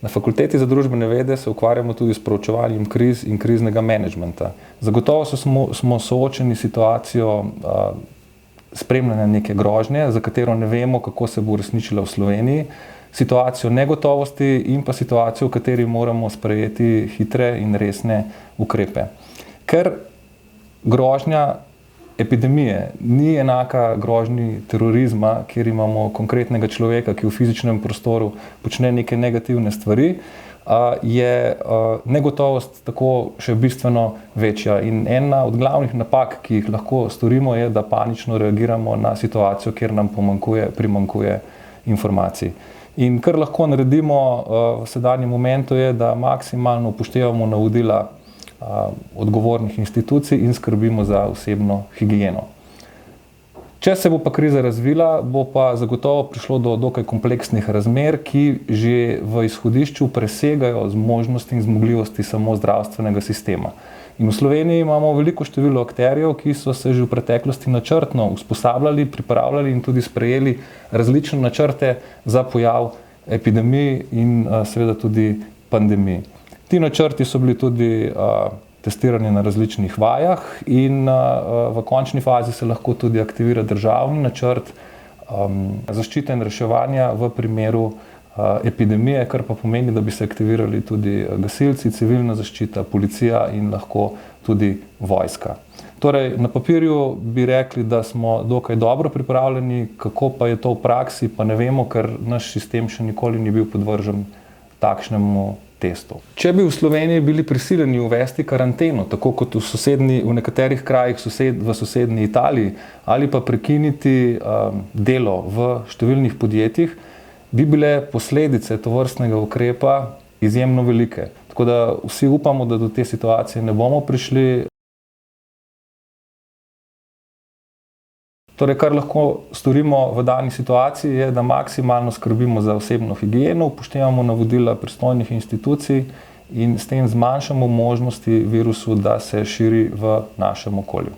Na Fakulteti za družbene vede se ukvarjamo tudi s proučevanjem kriz in kriznega menedžmenta. Zagotovo smo soočeni s situacijo spremljanja neke grožnje, za katero ne vemo, kako se bo uresničila v Sloveniji, situacijo negotovosti in pa situacijo, v kateri moramo sprejeti hitre in resne ukrepe. Ker grožnja epidemije ni enaka grožnji terorizma, kjer imamo konkretnega človeka, ki v fizičnem prostoru počne neke negativne stvari, je negotovost tako še bistveno večja. In ena od glavnih napak, ki jih lahko storimo, je, da panično reagiramo na situacijo, kjer nam primanjkuje informacij. In kar lahko naredimo v sedanjem momentu je, da maksimalno upoštevamo navodila odgovornih institucij in skrbimo za osebno higieno. Če se bo pa kriza razvila, bo pa zagotovo prišlo do dokaj kompleksnih razmer, ki že v izhodišču presegajo zmožnosti in zmogljivosti samo zdravstvenega sistema. In v Sloveniji imamo veliko število akterjev, ki so se že v preteklosti načrtno usposabljali, pripravljali in tudi sprejeli različne načrte za pojav epidemij in seveda tudi pandemij. Ti načrti so bili tudi testirani na različnih vajah in v končni fazi se lahko tudi aktivira državni načrt zaščite in reševanja v primeru epidemije, kar pa pomeni, da bi se aktivirali tudi gasilci, civilna zaščita, policija in lahko tudi vojska. Torej, na papirju bi rekli, da smo dokaj dobro pripravljeni, kako pa je to v praksi, pa ne vemo, ker naš sistem še nikoli ni bil podvržen takšnemu testu. Če bi v Sloveniji bili prisiljeni uvesti karanteno, tako kot v nekaterih krajih v sosednji Italiji, ali pa prekiniti delo v številnih podjetjih, bi bile posledice tovrstnega ukrepa izjemno velike. Tako da vsi upamo, da do te situacije ne bomo prišli. Torej, kar lahko storimo v dani situaciji je, da maksimalno skrbimo za osebno higieno, upoštevamo navodila pristojnih institucij in s tem zmanjšamo možnosti virusu, da se širi v našem okolju.